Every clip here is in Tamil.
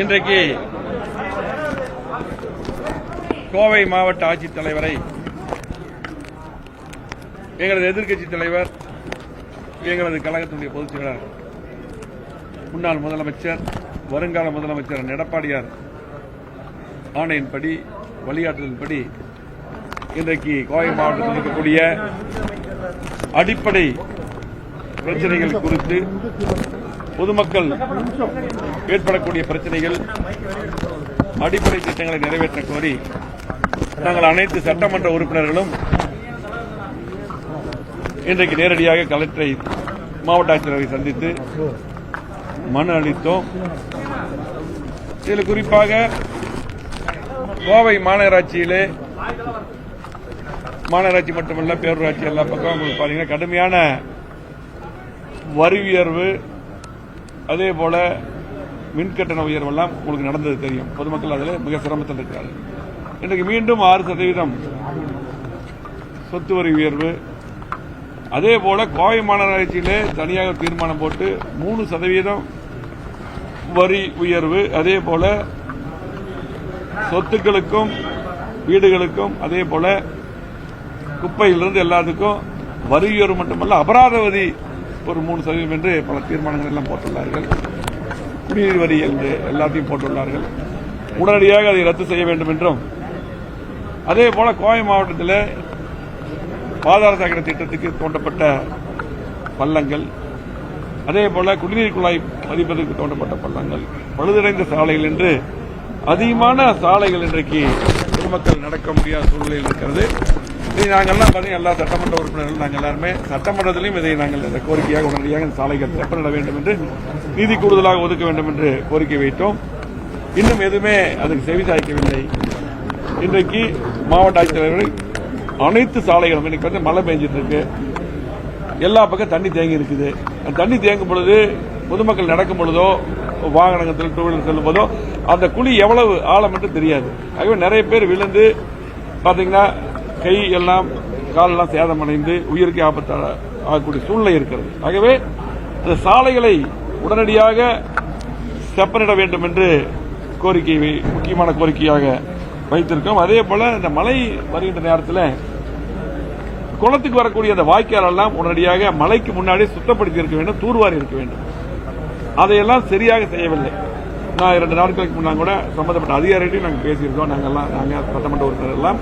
இன்றைக்கு கோவை மாவட்ட ஆட்சித்தலைவரை எங்களது எதிர்க்கட்சித் தலைவர், எங்களது கழகத்தினுடைய பொதுச் செயலாளர், முன்னாள் முதலமைச்சர், வருங்கால முதலமைச்சர் எடப்பாடியார் ஆணையின்படி, வழிகாட்டுதலின்படி இன்றைக்கு கோவை மாவட்டத்தில் இருக்கக்கூடிய அடிப்படை பிரச்சனைகள் குறித்து, பொதுமக்கள் ஏற்படக்கூடிய பிரச்சனைகள், அடிப்படை திட்டங்களை நிறைவேற்ற கோரி நாங்கள் அனைத்து சட்டமன்ற உறுப்பினர்களும் இன்றைக்கு நேரடியாக கலெக்டரை, மாவட்ட ஆட்சியரை சந்தித்து மனு அளித்தோம். இதில் குறிப்பாக கோவை மாநகராட்சியிலே, மாநகராட்சி மட்டுமல்ல பேரூராட்சி எல்லா பக்கம் உங்களுக்கு பாத்தீங்கன்னா கடுமையான வரி உயர்வு, அதே போல மின்கட்டண உயர்வெல்லாம் உங்களுக்கு நடந்தது தெரியும். பொதுமக்கள் அதில் மிக சிரமத்தில் இருக்கிறார்கள். இன்றைக்கு மீண்டும் 6% சொத்து வரி உயர்வு, அதே போல கோவை மாநகராட்சியிலே தனியாக தீர்மானம் போட்டு 3% வரி உயர்வு, அதே போல சொத்துக்களுக்கும் வீடுகளுக்கும், அதே போல குப்பையிலிருந்து எல்லாத்துக்கும் வரி உயர்வு மட்டுமல்ல அபராத வரி ஒரு 3% என்று பல தீர்மானங்கள் எல்லாம் போட்டுள்ளார்கள். குடிநீர் வரி என்று எல்லாத்தையும் போட்டுள்ளார்கள். உடனடியாக அதை ரத்து செய்ய வேண்டும் என்றும், அதே போல கோவை மாவட்டத்தில் பாதாள சாக்கடை திட்டத்துக்கு தோண்டப்பட்ட பள்ளங்கள், அதே போல குடிநீர் குழாய் பதிப்பதற்கு தோண்டப்பட்ட பள்ளங்கள், பழுதடைந்த சாலைகள் என்று அதிகமான சாலைகள் இன்றைக்கு பொதுமக்கள் நடக்க முடியாத சூழ்நிலையில் இருக்கிறது. இதை நாங்கள்லாம் பார்த்தீங்கன்னா எல்லா சட்டமன்ற உறுப்பினர்கள் நாங்கள் எல்லாருமே சட்டமன்றத்திலையும் இதை நாங்கள் இந்த கோரிக்கையாக உடனடியாக சாலைகள் செப்பனிட வேண்டும் என்று, நிதி கூடுதலாக ஒதுக்க வேண்டும் என்று கோரிக்கை வைத்தோம். இன்னும் எதுவுமே அதுக்கு செவிசாய்க்கவில்லை. இன்றைக்கு மாவட்ட ஆட்சித்தலைவர்கள் அனைத்து சாலைகளும், இன்னைக்கு வந்து மழை பெஞ்சிட்டு இருக்கு, எல்லா பக்கம் தண்ணி தேங்கி இருக்குது. தண்ணி தேங்கும் பொழுது பொதுமக்கள் நடக்கும் பொழுதோ, வாகனத்தில் டூ வீலர் செல்லும் போதோ அந்த குழி எவ்வளவு ஆழம் என்று தெரியாது. ஆகவே நிறைய பேர் விழுந்து பாத்தீங்கன்னா கை எல்லாம், காலெல்லாம் சேதமடைந்து உயிருக்கு ஆகக்கூடிய சூழ்நிலை இருக்கிறது. ஆகவே இந்த சாலைகளை உடனடியாக செப்பனிட வேண்டும் என்று கோரிக்கை, முக்கியமான கோரிக்கையாக வைத்திருக்கோம். அதே போல இந்த மழை வருகின்ற நேரத்தில் குளத்துக்கு வரக்கூடிய அந்த வாய்க்கால் எல்லாம் உடனடியாக மழைக்கு முன்னாடி சுத்தப்படுத்தி இருக்க வேண்டும், தூர்வாரி இருக்க வேண்டும். அதையெல்லாம் சரியாக செய்யவில்லை. நான் 2 நாட்களுக்கு முன்னாடி கூட சம்பந்தப்பட்ட அதிகாரிகளையும் நாங்கள் பேசியிருக்கோம். நாங்கள் சட்டமன்ற உறுப்பினர் எல்லாம்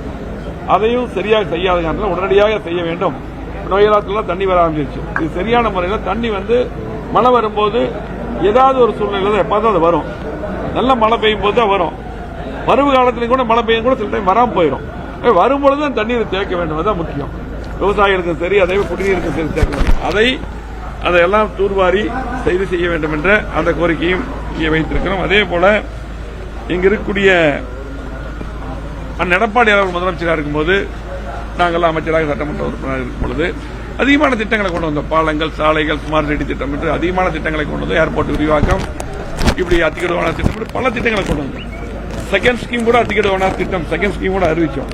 அதையும் சரியாக செய்யாத காரணத்தில் உடனடியாக செய்ய வேண்டும். நோயாளர்களெல்லாம் தண்ணி வர ஆரம்பிச்சிருச்சு. இது சரியான முறையில் தண்ணி வந்து மழை வரும்போது ஏதாவது ஒரு சூழ்நிலையில் எப்போதான் அது வரும். நல்ல மழை பெய்யும் போது தான் வரும். பருவ காலத்திலையும் கூட மழை பெய்யும் கூட சில டைம் வராமல் போயிடும். வரும்பொழுது தான் தண்ணீரை தேக்க வேண்டும், அதுதான் முக்கியம். விவசாயிகளுக்கும் சரி, அதே குடிநீருக்கும் சரி தேக்க வேண்டும். அதையெல்லாம் தூர்வாரி செய்ய வேண்டும் என்ற அந்த கோரிக்கையும் இங்கே வைத்திருக்கிறோம். அதே போல இங்க இருக்கக்கூடிய எடப்பாடி அவர்கள் முதலமைச்சராக இருக்கும்போது, நாங்கள் அமைச்சராக சட்டமன்ற உறுப்பினராக இருக்கும் பொழுது அதிகமான திட்டங்களை கொண்டு வந்தோம். பாலங்கள், சாலைகள், ஸ்மார்ட் சிட்டி திட்டம் என்று அதிகமான திட்டங்களை கொண்டு வந்து, ஏர்போர்ட் விரிவாக்கம், இப்படி அத்திக்கடுவான திட்டம், பல திட்டங்களை கொண்டு வந்தோம். செகண்ட் ஸ்கீம் கூட அத்திக்கடுவான திட்டம், செகண்ட் ஸ்கீம் கூட அறிவிச்சோம்.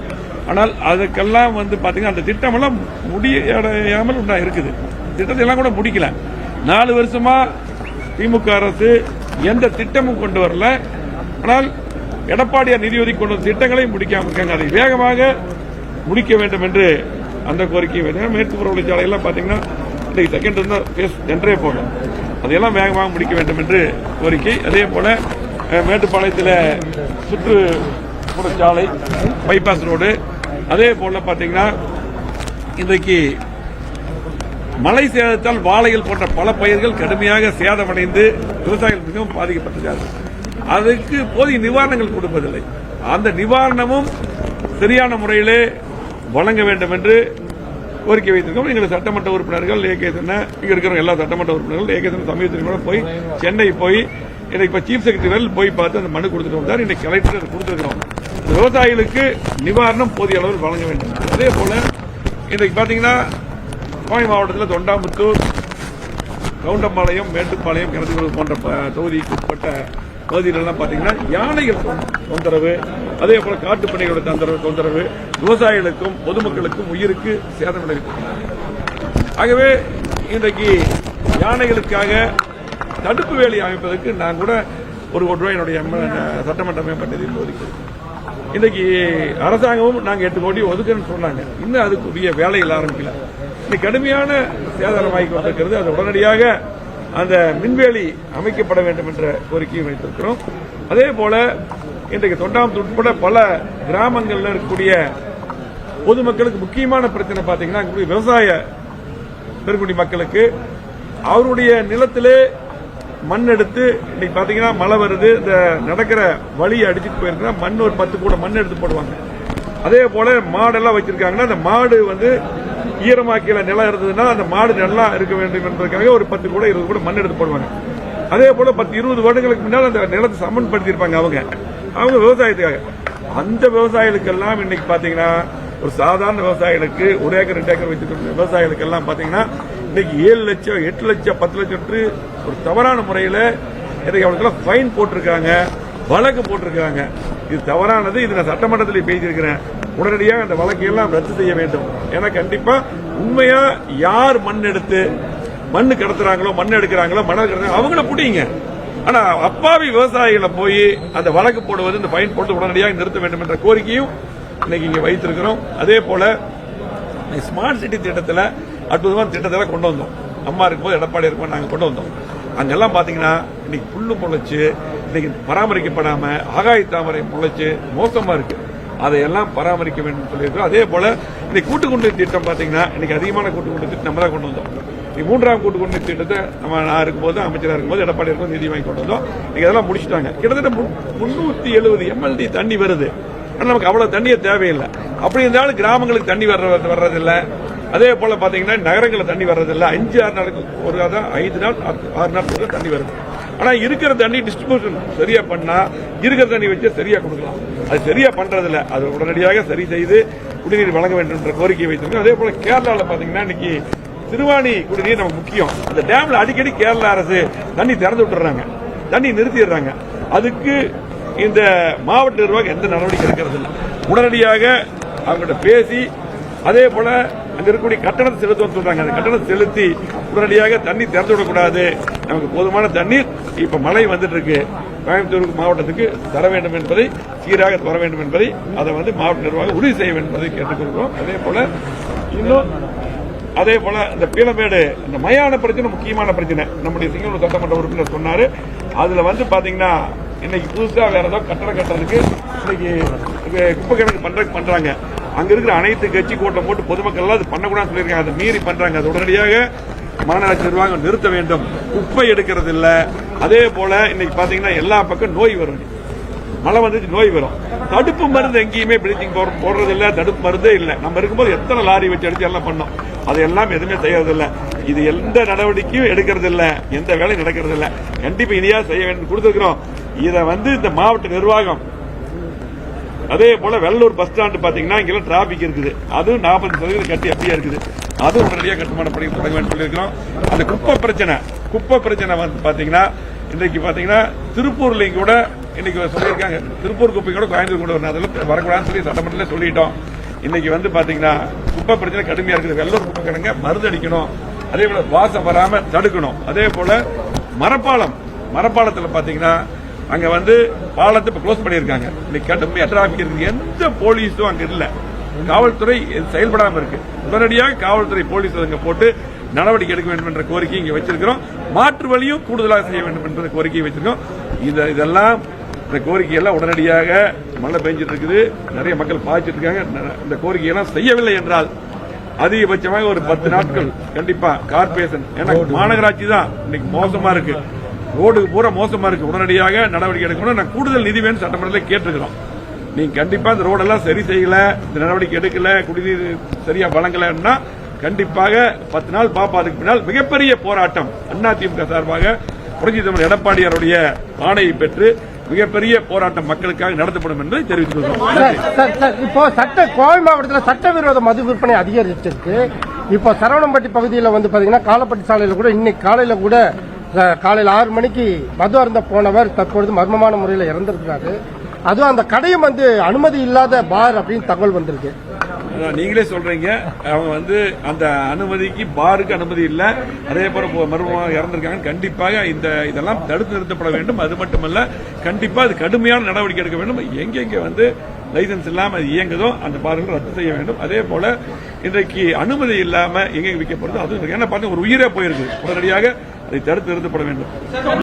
ஆனால் அதுக்கெல்லாம் வந்து பாத்தீங்கன்னா அந்த திட்டம் எல்லாம் முடியாமல் இருக்குது. திட்டத்தை எல்லாம் கூட முடிக்கல. 4 வருஷமா திமுக அரசு எந்த திட்டமும் கொண்டு வரல. ஆனால் எடப்பாடியார் நிதி ஒதுக்கி கொண்டு வந்த திட்டங்களை முடிக்காமல் இருக்காங்க. அதை வேகமாக முடிக்க வேண்டும் என்று அந்த கோரிக்கை. மேற்கு புறவழிச்சாலை எல்லாம் பாத்தீங்கன்னா இன்றைக்கு செகண்ட் இருந்தா பேஸ் என்றே போகணும். அதையெல்லாம் வேகமாக முடிக்க வேண்டும் என்று கோரிக்கை. அதே போல மேட்டுப்பாளையத்தில் சுற்றுப்புறச்சாலை, பைபாஸ் ரோடு, அதே போல பாத்தீங்கன்னா இன்றைக்கு மழை சேதத்தால் வாழைகள் போன்ற பல பயிர்கள் கடுமையாக சேதமடைந்து விவசாயிகள் மிகவும் பாதிக்கப்பட்டிருக்கிறார்கள். அதுக்கு போதிய நிவாரணங்கள் கொடுப்பதில்லை. அந்த நிவாரணமும் சரியான முறையிலே வழங்க வேண்டும் என்று கோரிக்கை வைத்திருக்கோம். எங்கள் சட்டமன்ற உறுப்பினர்கள் இங்க இருக்கிற எல்லா சட்டமன்ற உறுப்பினர்கள் சமீபத்தில் கூட போய் சென்னை போய் இன்னைக்கு சீஃப் செக்ரட்டரி போய் பார்த்து அந்த மனு கொடுத்துட்டு வந்தார். இன்னைக்கு கலெக்டர் கொடுத்திருக்கிறோம். விவசாயிகளுக்கு நிவாரணம் போதிய அளவில் வழங்க வேண்டும். அதே போல இன்றைக்கு பாத்தீங்கன்னா கோவை மாவட்டத்தில் தொண்டாமுத்தூர், கவுண்டம்பாளையம், மேட்டுப்பாளையம், கிணத்துக்குளு போன்ற தொகுதிக்கு உட்பட்ட பகுதிகளெல்லாம் பாத்தீங்கன்னா யானைகள் தொந்தரவு, அதே போல காட்டுப்பணிகளோட தொந்தரவு, விவசாயிகளுக்கும் பொதுமக்களுக்கும் உயிருக்கு சேதம் விளைவிக்கும். ஆகவே இன்றைக்கு யானைகளுக்காக தடுப்பு வேலி அமைப்பதற்கு நான் கூட 1 கோடி ரூபாய் என்னுடைய சட்டமன்ற மேம்பாட்டு நிதியில் ஒதுக்கீடு. இன்னைக்கு அரசாங்கமும் நாங்கள் 8 கோடி ஒதுக்குன்னு சொன்னாங்க. இன்னும் அதுக்குரிய வேலைகள் ஆரம்பிக்கல. இன்னைக்கு கடுமையான சேதாரமாகி கொண்டிருக்கிறது. அது உடனடியாக அந்த மின்வேலி அமைக்கப்பட வேண்டும் என்ற கோரிக்கையை வைத்திருக்கிறோம். அதே போல இன்றைக்கு தொண்டாமுத்தூர் உட்பட பல கிராமங்களில் இருக்கக்கூடிய பொதுமக்களுக்கு முக்கியமான பிரச்சனை பாத்தீங்கன்னா விவசாய பெருங்குடி மக்களுக்கு அவருடைய நிலத்திலே மண் எடுத்து இன்னைக்கு பாத்தீங்கன்னா மழை வருது, இந்த நடக்கிற வழியை அடிச்சுட்டு போயிருக்கா மண் ஒரு 10 கூட மண் எடுத்து போடுவாங்க. அதே போல மாடெல்லாம் வச்சிருக்காங்கன்னா அந்த மாடு ஈரமாக்கிய நிலம் இருந்ததுன்னா அந்த மாடு நல்லா இருக்க வேண்டும் என்பதற்காக ஒரு 10 கூட 20 கூட மண் எடுத்து போடுவாங்க. அதே போல 10-20 வருடங்களுக்கு முன்னால் அந்த நிலத்தை சமன்படுத்தியிருப்பாங்க அவங்க விவசாயத்துக்காக. அந்த விவசாயிகளுக்கெல்லாம் இன்னைக்கு பாத்தீங்கன்னா ஒரு சாதாரண விவசாயிகளுக்கு 1 ஏக்கர் 2 ஏக்கர் வைத்துக்கொண்ட விவசாயிகளுக்கு எல்லாம் பாத்தீங்கன்னா இன்னைக்கு 7 லட்சம் 8 லட்சம் 10 லட்சம் ஒரு தவறான முறையில் அவங்களுக்கெல்லாம் ஃபைன் போட்டிருக்காங்க, வழக்கு போட்டிருக்காங்க. இது தவறானது. இது நான் சட்டமன்றத்தில் பேசியிருக்கிறேன். உடனடியாக அந்த வழக்கை எல்லாம் ரத்து செய்ய வேண்டும். ஏன்னா கண்டிப்பா உண்மையா யார் மண் எடுத்து மண் கடத்துறாங்களோ மண் எடுக்கிறாங்களோ மணல் கடத்துறாங்க அவங்கள பிடிங்க. ஆனா அப்பாவி விவசாயிகளை போய் அந்த வழக்கு போடுவது இந்த ஃபைன் போட்டு உடனடியாக நிறுத்த வேண்டும் என்ற கோரிக்கையும் இன்னைக்கு இங்க வைத்திருக்கிறோம். அதே போல ஸ்மார்ட் சிட்டி திட்டத்தில் அற்புதமான திட்டத்தை கொண்டு வந்தோம். அம்மா இருக்கும்போது எடப்பாடி இருக்கும்போது நாங்கள் கொண்டு வந்தோம். அங்கெல்லாம் பாத்தீங்கன்னா இன்னைக்கு புல்லு முளைச்சு இன்னைக்கு பராமரிக்கப்படாம ஆகாய தாமரை முளைச்சு மோசமா இருக்கு. அதையெல்லாம் பராமரிக்க வேண்டும் சொல்லியிருக்கோம். அதே போல இன்னைக்கு கூட்டுக்குடிநீர் திட்டம் பாத்தீங்கன்னா இன்னைக்கு அதிகமான கூட்டுக்குடிநீர் திட்டம் நம்ம தான் கொண்டு வந்தோம். 3ஆம் கூட்டுக்குடிநீர் திட்டத்தை நான் இருக்கும்போது அமைச்சராக இருக்கும்போது எடப்பாடி இருக்கும்போது நிதி வாங்கி கொண்டு வந்தோம். நீங்க அதெல்லாம் முடிச்சுட்டாங்க. கிட்டத்தட்ட 370 MLD தண்ணி வருது. ஆனா நமக்கு அவ்வளவு தண்ணியே தேவையில்லை. அப்படி இருந்தாலும் கிராமங்களுக்கு தண்ணி வர்றதில்லை. அதே போல பாத்தீங்கன்னா நகரங்களில் தண்ணி வர்றதில்லை. 5-6 நாளுக்கு ஒரு 5 நாள் 6 நாட்களுக்கு தண்ணி வருது. ஆனா இருக்கிற தண்ணி டிஸ்ட்ரிபியூஷன் சரியா பண்ணா இருக்கிற தண்ணி வச்சு சரியா கொடுக்கலாம். அது சரியா பண்றதில்ல. அது உடனடியாக சரி செய்து குடிநீர் வழங்க வேண்டும் என்ற கோரிக்கையை வைத்திருக்கோம். அதே போல கேரளாவில் பாத்தீங்கன்னா இன்னைக்கு சிறுவாணி குடிநீர் நமக்கு முக்கியம். அந்த டேம்ல அடிக்கடி கேரளா அரசு தண்ணி திறந்து விட்டுறாங்க, தண்ணி நிறுத்திடுறாங்க. அதுக்கு இந்த மாவட்ட நிர்வாகம் எந்த நடவடிக்கை எடுக்கிறது இல்லை. உடனடியாக அவங்ககிட்ட பேசி அதே போல அங்க இருக்கக்கூடிய கட்டணத்தை செலுத்தும் சொல்றாங்க. அந்த கட்டணத்தை செலுத்தி உடனடியாக தண்ணி திறந்து விடக்கூடாது. நமக்கு போதுமான தண்ணீர் இப்ப மழை வந்துட்டு இருக்கு, கோயம்புத்தூர் மாவட்டத்துக்கு தர வேண்டும் என்பதை சீராக வர வேண்டும் என்பதை அதை மாவட்ட நிர்வாகம் உறுதி செய்ய வேண்டும் என்பதை கேட்டுக்கொள்கிறோம். அதே போல இந்த பீளமேடு இந்த மயான பிரச்சனை முக்கியமான பிரச்சனை. நம்முடைய சிங்கப்பூர் சட்டமன்ற உறுப்பினர் சொன்னாரு. அதுல பாத்தீங்கன்னா இன்னைக்கு புதுசா வேற ஏதோ கட்டடம் கட்டுறதுக்கு இன்னைக்கு குப்பை கணக்கு பண்றாங்க. அங்க இருக்கிற அனைத்து கட்சி கூட்டம் போட்டு பொதுமக்கள் அது பண்ணக்கூடாதுன்னு சொல்லியிருக்காங்க. அதை மீறி பண்றாங்க. அது உடனடியாக மாநகராட்சி நிர்வாகம் நிறுத்த வேண்டும். குப்பை எடுக்கிறது இல்ல. அதே போல இன்னைக்கு பாத்தீங்கன்னா எல்லா பக்கம் நோய் வரும். மழை வந்துச்சு நோய் வரும். தடுப்பு மருந்து எங்கேயுமே ப்ளீச்சிங் போடுறது இல்ல, தடுப்பு மருந்தே இல்ல. நம்ம இருக்கும்போது எத்தனை லாரி வச்சு அடிச்சு எல்லாம் பண்ணோம். அதெல்லாம் எதுவுமே செய்யறது இல்ல. இது எந்த நடவடிக்கையும் எடுக்கிறது இல்ல, எந்த வேலையும் நடக்கிறது இல்ல. கண்டிப்பா இனியா செய்ய வேண்டும் கொடுத்திருக்கிறோம். இதை இந்த மாவட்ட நிர்வாகம் அதே போல வெள்ளூர் பஸ் ஸ்டாண்ட் பாத்தீங்கன்னா இங்க டிராபிக் இருக்குது. அதுவும் 40% கட்டி அப்படியே இருக்குது. அதுவும் உடனடியாக கட்டுமான பணி தொடங்க வேண்டும் சொல்லியிருக்கிறோம். அந்த குப்பை பிரச்சனை பாத்தீங்கன்னா இன்றைக்கு பாத்தீங்கன்னா திருப்பூர்லயும் கூட இன்னைக்கு சொல்லியிருக்காங்க. திருப்பூர் குப்பை கூட கோயம்புத்தூர் கூட அதெல்லாம் வரக்கூடாதுன்னு சொல்லி சட்டமன்றத்தில் சொல்லிட்டோம். இன்னைக்கு பாத்தீங்கன்னா குப்பை பிரச்சனை கடுமையா இருக்குது. வெள்ளூர் குப்பை கிடங்க மருந்து அடிக்கணும். அதே போல வாசம் வராம தடுக்கணும். அதே போல மரப்பாலத்தில் பாத்தீங்கன்னா அங்க பாலத்தை இப்ப க்ளோஸ் பண்ணிருக்காங்க. இன்னைக்கு டிராபிக் இருக்கு. எந்த போலீஸும் அங்க இல்ல. காவல்துறை செயல்படாம இருக்கு. உடனடியாக காவல்துறை போலீஸ் அங்க போட்டு நடவடிக்கை எடுக்க வேண்டும் என்ற கோரிக்கை இங்க வச்சிருக்கிறோம். மாற்று வழியும் கூடுதலாக செய்ய வேண்டும் என்ற கோரிக்கையை வச்சிருக்கோம். இதெல்லாம் இந்த கோரிக்கையெல்லாம் உடனடியாக மழை பெஞ்சிட்டு இருக்குது. நிறைய மக்கள் பாதிச்சிட்டு இருக்காங்க. இந்த கோரிக்கையெல்லாம் செய்யவில்லை என்றால் அதிகபட்சமாக ஒரு 10 நாட்கள் கண்டிப்பா கார்பரேஷன், ஏன்னா மாநகராட்சி தான் இன்னைக்கு மோசமா இருக்கு, ரோடுக்கு பூரா மோசமா இருக்கு, உடனடியாக நடவடிக்கை எடுக்கணும். நான் கூடுதல் நிதி வேணும் சட்டமன்றத்தில் கேட்டிருக்கிறோம். நீங்க கண்டிப்பா இந்த ரோடெல்லாம் சரி செய்யல, இந்த நடவடிக்கை எடுக்கல, குடிநீர் சரியா வழங்கலன்னா கண்டிப்பாக 10 நாள் பாப்பா. அதுக்கு பின்னால் மிகப்பெரிய போராட்டம் அதிமுக சார்பாக புரட்சி தலைவர் எடப்பாடியாருடைய ஆணையை பெற்று மிகப்பெரிய போராட்டம் மக்களுக்காக நடத்தப்படும் என்று தெரிவித்துள்ளோம். இப்போ கோவை மாவட்டத்தில் சட்டவிரோத மது விற்பனை அதிகரிச்சிருக்கு. இப்போ சரவணம்பட்டி பகுதியில் பாத்தீங்கன்னா காலப்பட்டி சாலையில் கூட இன்னைக்கு காலையில கூட காலையில் 6 மணிக்கு மது அருந்த போனவர் தற்பொழுது மர்மமான முறையில் இறந்திருக்கிறாரு. அதுவும் அந்த கடையும் அனுமதி இல்லாத பார் அப்படின்னு தகவல் வந்திருக்கு. நீங்களே சொல்றீங்க அவங்க வந்து அந்த அனுமதிக்கு பாருக்கு அனுமதி இல்ல, அதே போல மர்மமாக இறந்திருக்காங்க. கண்டிப்பாக இதெல்லாம் தடுத்து நிறுத்தப்பட வேண்டும். அது மட்டுமல்ல, கண்டிப்பா அது கடுமையான நடவடிக்கை எடுக்க வேண்டும். எங்கெங்க வந்து லைசன்ஸ் இல்லாம அது இயங்குதோ அந்த பார்கள் ரத்து செய்ய வேண்டும். அதே போல இன்றைக்கு அனுமதி இல்லாம எங்க விற்கப்படுதோ அது என்ன பாருங்க, ஒரு உயிரே போயிருக்கு. உடனடியாக அதை தடுத்து நிறுத்தப்பட வேண்டும்.